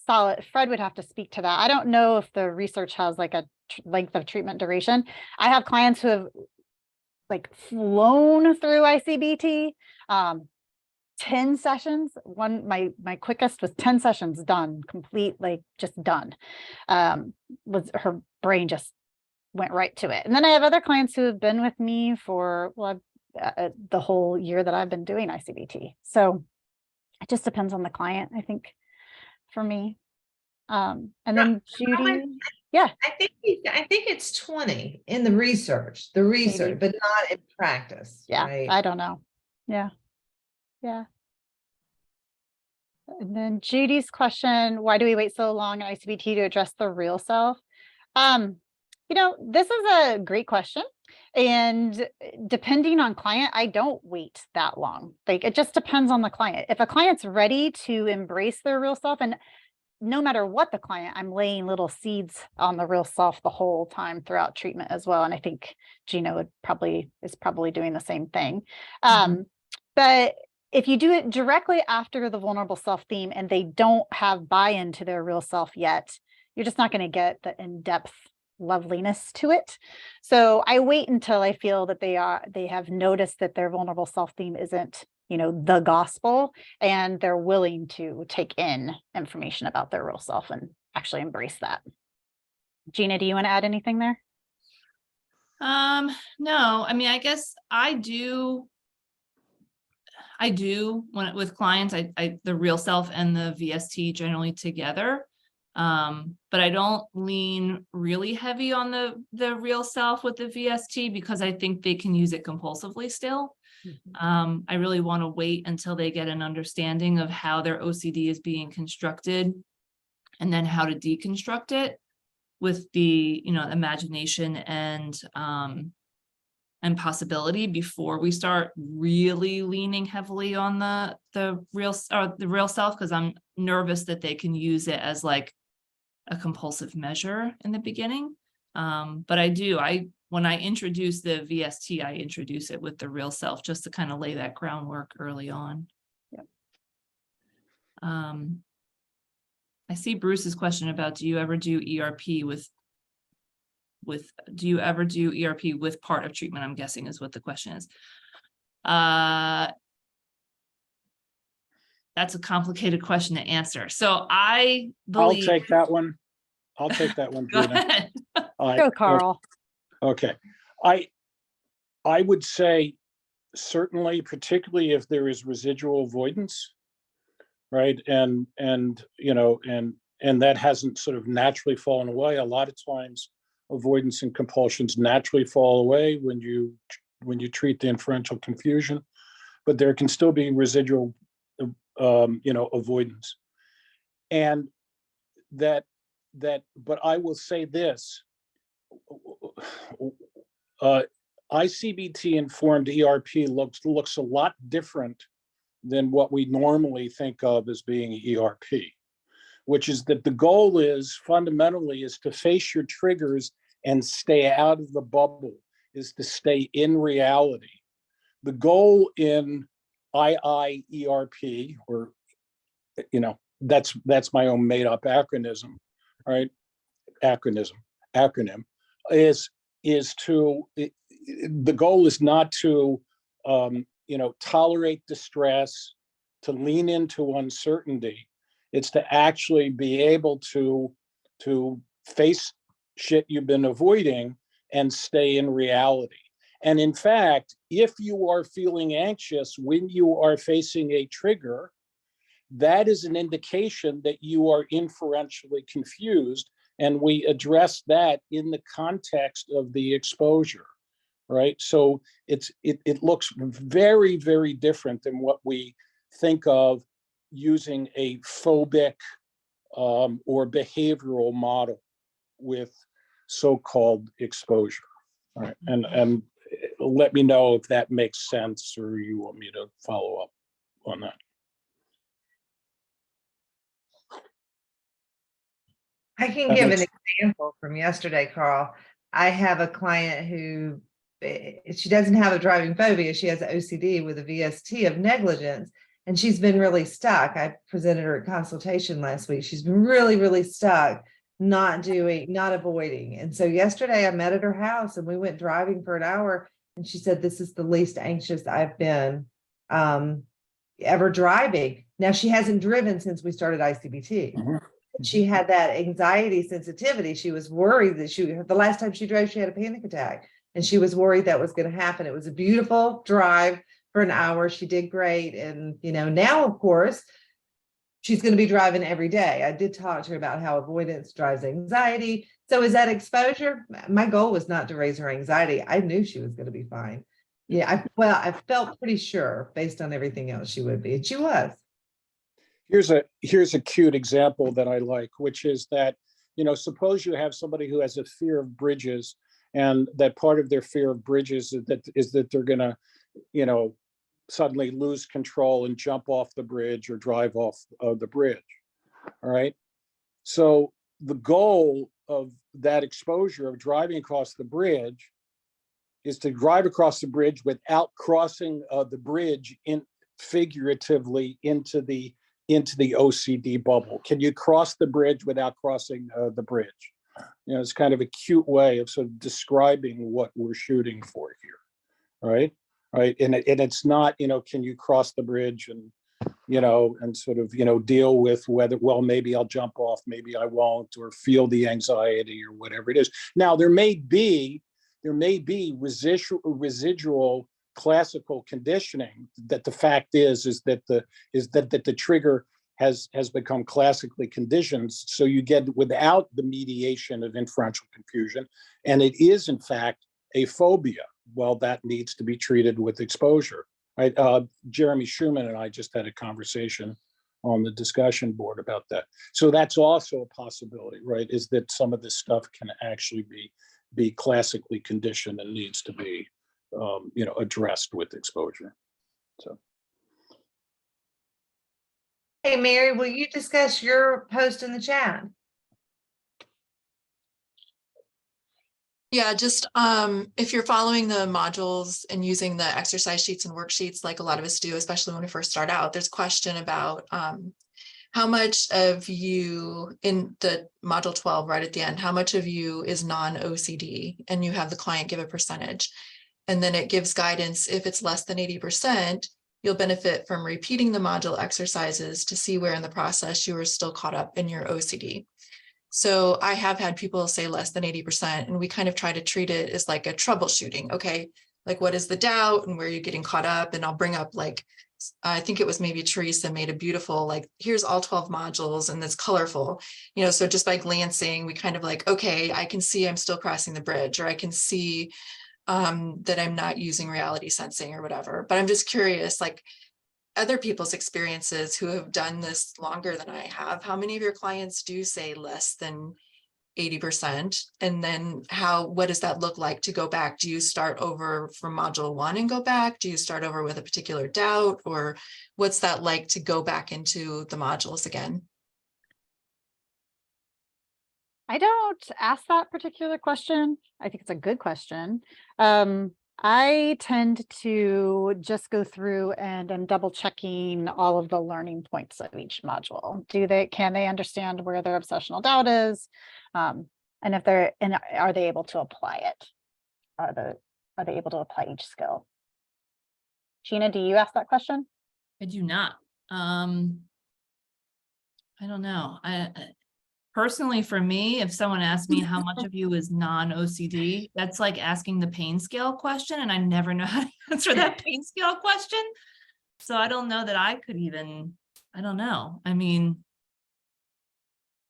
solid, Fred would have to speak to that. I don't know if the research has like a length of treatment duration. I have clients who have like flown through I-CBT, 10 sessions. My quickest was 10 sessions done, complete, like just done. Was her brain just went right to it. And then I have other clients who have been with me for the whole year that I've been doing I-CBT. So it just depends on the client, I think, for me. And then Judy, yeah, I think it's 20 in the research, but not in practice. yeah, right? I don't know. Yeah. And then Judy's question, why do we wait so long in I-CBT to address the real self? This is a great question. And depending on client, I don't wait that long. Like, it just depends on the client. If a client's ready to embrace their real self, and no matter what the client, I'm laying little seeds on the real self the whole time throughout treatment as well. And I think Gina is probably doing the same thing. But if you do it directly after the vulnerable self theme and they don't have buy-in to their real self yet, you're just not going to get the in-depth loveliness to it. So I wait until I feel that they have noticed that their vulnerable self theme isn't, the gospel, and they're willing to take in information about their real self and actually embrace that. Gina, do you want to add anything there? No, I mean, I guess I do with clients, I the real self and the VST generally together. But I don't lean really heavy on the real self with the VST because I think they can use it compulsively still. I really want to wait until they get an understanding of how their OCD is being constructed and then how to deconstruct it with the, imagination and possibility before we start really leaning heavily on the real self, because I'm nervous that they can use it as like a compulsive measure in the beginning. But when I introduce the VST, I introduce it with the real self just to kind of lay that groundwork early on. Yep. I see Bruce's question about, do you ever do ERP with part of treatment? I'm guessing is what the question is. That's a complicated question to answer. So I believe— I'll take that one. Go Gina. ahead. Go, Carl. Okay. I would say certainly, particularly if there is residual avoidance, right? And that hasn't sort of naturally fallen away. A lot of times avoidance and compulsions naturally fall away when you treat the inferential confusion, but there can still be residual avoidance. And but I will say this, I-CBT informed ERP looks a lot different than what we normally think of as being ERP, which is that the goal is fundamentally is to face your triggers and stay out of the bubble, is to stay in reality. The goal in IIERP, or that's my own made up acronym, right? Acronym is to, the goal is not to tolerate distress, to lean into uncertainty. It's to actually be able to face shit you've been avoiding and stay in reality. And in fact, if you are feeling anxious when you are facing a trigger, that is an indication that you are inferentially confused. And we address that in the context of the exposure, right? So it looks very, very different than what we think of using a phobic or behavioral model with so-called exposure. All right, and let me know if that makes sense or you want me to follow up on that. I can That give an makes- example from yesterday, Carl. I have a client who she doesn't have a driving phobia. She has OCD with a VST of negligence, and she's been really stuck. I presented her at consultation last week. She's been really, really stuck, not avoiding. And so yesterday I met at her house and we went driving for an hour, and she said, this is the least anxious I've been ever driving. Now, she hasn't driven since we started I-CBT. Mhm. She had that anxiety sensitivity. She was worried that the last time she drove, she had a panic attack, and she was worried that was going to happen. It was a beautiful drive for an hour. She did great. And, now, of course, she's going to be driving every day. I did talk to her about how avoidance drives anxiety. So is that exposure? My goal was not to raise her anxiety. I knew she was going to be fine. Yeah, I felt pretty sure based on everything else she would be, and she was. Here's a cute example that I like, which is that, suppose you have somebody who has a fear of bridges, and that part of their fear of bridges is that they're going to, suddenly lose control and jump off the bridge or drive off of the bridge. All right. So the goal of that exposure of driving across the bridge is to drive across the bridge without crossing the bridge figuratively into the OCD bubble. Can you cross the bridge without crossing the bridge? It's kind of a cute way of sort of describing what we're shooting for here, right? Right, and it's not, can you cross the bridge and, and sort of, deal with whether, well, maybe I'll jump off, maybe I won't, or feel the anxiety or whatever it is. Now, there may be residual classical conditioning that the fact is that the trigger has become classically conditioned, so you get without the mediation of inferential confusion, and it is in fact a phobia. Well, that needs to be treated with exposure. Right? Jeremy Schumann and I just had a conversation on the discussion board about that. So that's also a possibility, right? Is that some of this stuff can actually be classically conditioned and needs to be addressed with exposure. So. Hey, Mary, will you discuss your post in the chat? Yeah, just if you're following the modules and using the exercise sheets and worksheets like a lot of us do, especially when we first start out, there's a question about how much of you in the module 12 right at the end, how much of you is non-OCD, and you have the client give a percentage. And then it gives guidance. If it's less than 80%, you'll benefit from repeating the module exercises to see where in the process you are still caught up in your OCD. So I have had people say less than 80%, and we kind of try to treat it as like a troubleshooting. Okay, like what is the doubt and where are you getting caught up? And I'll bring up, like, I think it was maybe Teresa made a beautiful, like, here's all 12 modules and it's colorful, so just by glancing, we kind of like, okay, I can see I'm still crossing the bridge, or I can see that I'm not using reality sensing or whatever. But I'm just curious, like, other people's experiences who have done this longer than I have, how many of your clients do say less than 80%? And then what does that look like to go back? Do you start over from module 1 and go back? Do you start over with a particular doubt? Or what's that like to go back into the modules again? I don't ask that particular question. I think it's a good question. I tend to just go through and I'm double checking all of the learning points of each module. Can they understand where their obsessional doubt is? And are they able to apply it? Are they able to apply each skill? Gina, do you ask that question? I do not. I don't know. Personally, for me, if someone asked me how much of you is non-OCD, that's like asking the pain scale question, and I never know how to answer that pain scale question. So I don't know that I could even, I don't know. I mean,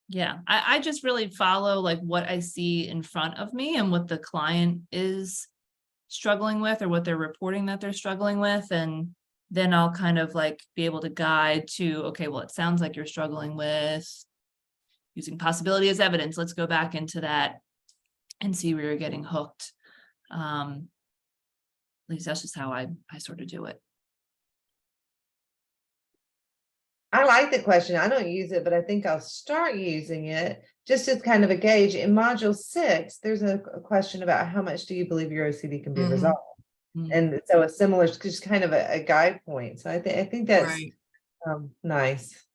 yeah, I just really follow like what I see in front of me and what the client is struggling with or what they're reporting that they're struggling with. And then I'll kind of like be able to guide to, okay, well, it sounds like you're struggling with using possibility as evidence. Let's go back into that and see where you're getting hooked. At least that's just how I sort of do it. I like the question. I don't use it, but I think I'll start using it just as kind of a gauge. In module 6, there's a question about how much do you believe your OCD can be Mhm. resolved? And so a similar, just kind of a guide point. So I think that's Right. nice.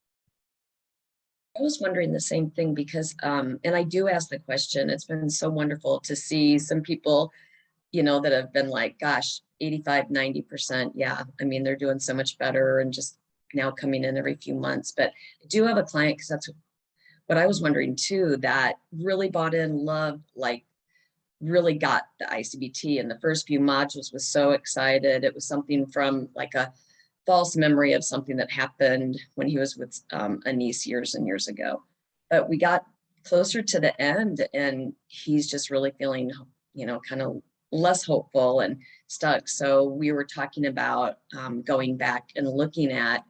I was wondering the same thing because, and I do ask the question, it's been so wonderful to see some people, you know, that have been like, gosh, 85, 90%. Yeah. I mean, they're doing so much better and just now coming in every few months. But I do have a client, because that's what I was wondering too, that really bought in, loved, like really got the I-CBT in the first few modules, was so excited. It was something from like a false memory of something that happened when he was with a niece years and years ago. But we got closer to the end and he's just really feeling, you know, kind of less hopeful and stuck. So we were talking about going back and looking at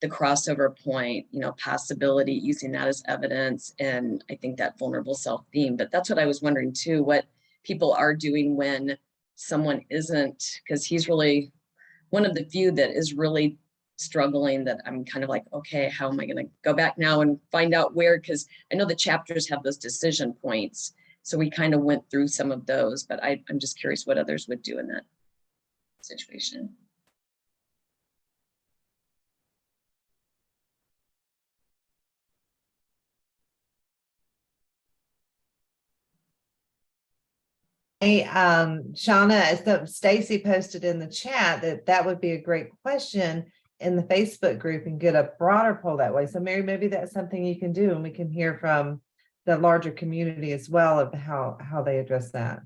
the crossover point, you know, possibility, using that as evidence. And I think that vulnerable self theme, but that's what I was wondering too, what people are doing when someone isn't, because he's really one of the few that is really struggling, that I'm kind of like, okay, how am I going to go back now and find out where, because I know the chapters have those decision points. So we kind of went through some of those, but I'm just curious what others would do in that situation. Hey, Shauna, so Stacy posted in the chat that would be a great question in the Facebook group and get a broader poll that way. So Mary, maybe that's something you can do, and we can hear from the larger community as well of how they address that.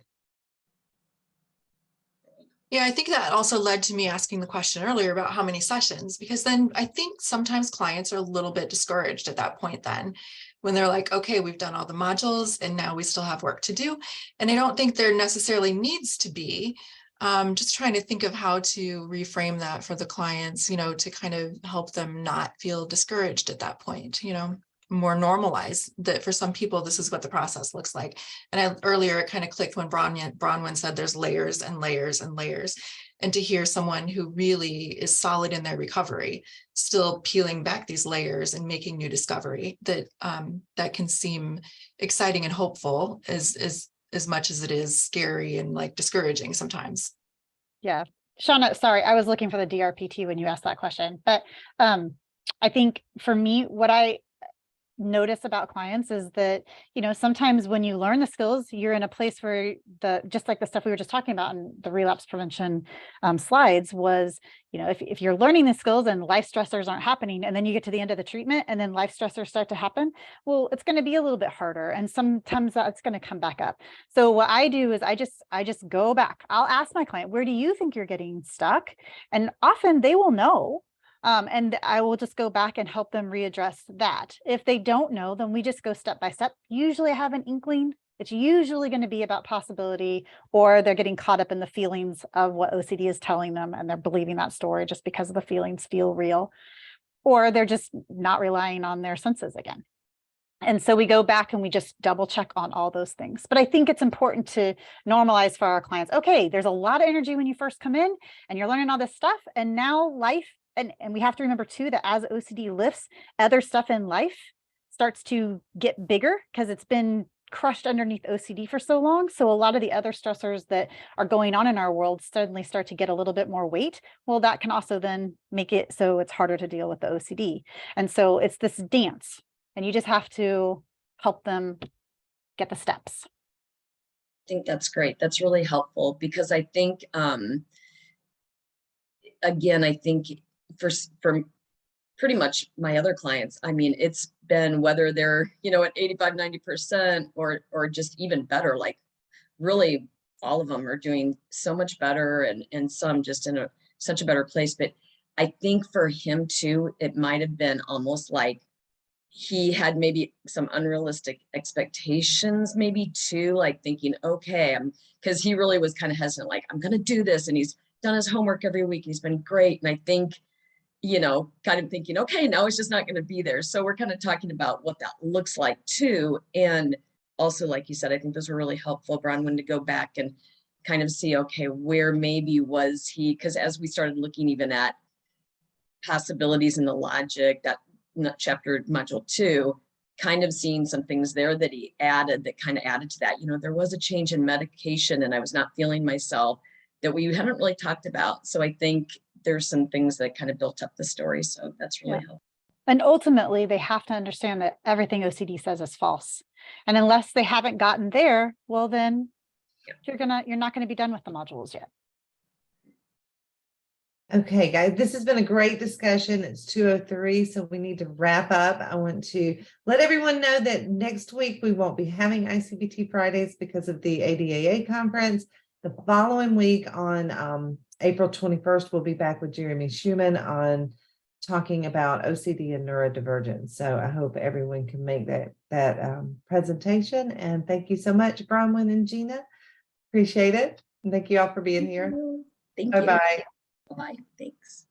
Yeah, I think that also led to me asking the question earlier about how many sessions, because then I think sometimes clients are a little bit discouraged at that point then, when they're like, okay, we've done all the modules and now we still have work to do. And I don't think there necessarily needs to be. Just trying to think of how to reframe that for the clients, you know, to kind of help them not feel discouraged at that point, you know, more normalize that for some people, this is what the process looks like. And earlier it kind of clicked when Bronwyn said there's layers and layers and layers. And to hear someone who really is solid in their recovery, still peeling back these layers and making new discovery, that that can seem exciting and hopeful as much as it is scary and like discouraging sometimes. Yeah. Shauna, sorry, I was looking for the DRPT when you asked that question, but I think for me, what I notice about clients is that, you know, sometimes when you learn the skills, you're in a place where just like the stuff we were just talking about in the relapse prevention slides was, you know, if you're learning the skills and life stressors aren't happening, and then you get to the end of the treatment and then life stressors start to happen, well, it's going to be a little bit harder. And sometimes that's going to come back up. So what I do is I just go back. I'll ask my client, where do you think you're getting stuck? And often they will know. And I will just go back and help them readdress that. If they don't know, then we just go step by step. Usually I have an inkling. It's usually going to be about possibility, or they're getting caught up in the feelings of what OCD is telling them, and they're believing that story just because the feelings feel real, or they're just not relying on their senses again. And so we go back and we just double check on all those things. But I think it's important to normalize for our clients. Okay, there's a lot of energy when you first come in and you're learning all this stuff, and now life, and we have to remember too, that as OCD lifts, other stuff in life starts to get bigger because it's been crushed underneath OCD for so long. So a lot of the other stressors that are going on in our world suddenly start to get a little bit more weight. Well, that can also then make it so it's harder to deal with the OCD. And so it's this dance, and you just have to help them get the steps. I think that's great. That's really helpful, because I think, again, I think for pretty much my other clients, I mean, it's been whether they're, you know, at 85, 90% or just even better, like really all of them are doing so much better, and some just in such a better place. But I think for him too, it might have been almost like he had maybe some unrealistic expectations, maybe too, like thinking, okay, because he really was kind of hesitant, like, I'm going to do this. And he's done his homework every week. He's been great. And I think, you know, kind of thinking, okay, now he's just not going to be there. So we're kind of talking about what that looks like too. And also, like you said, I think those were really helpful, Bronwyn, to go back and kind of see, okay, where maybe was he, because as we started looking even at possibilities in the logic, that chapter module 2, kind of seeing some things there that he added that kind of added to that. You know, there was a change in medication and I was not feeling myself that we haven't really talked about. So I think there's some things that kind of built up the story. So that's really helpful. And ultimately, they have to understand that everything OCD says is false. And unless they haven't gotten there, well, then you're not gonna be done with the modules yet. Okay, guys, this has been a great discussion. It's 2:03, so we need to wrap up. I want to let everyone know that next week we won't be having I-CBT Fridays because of the ADAA conference. The following week on April 21st, we'll be back with Jeremy Schumann on talking about OCD and neurodivergence. So I hope everyone can make that presentation. And thank you so much, Bronwyn and Gina. Appreciate it. And thank you all for being here. Thank you. Bye-bye. Bye. Thanks.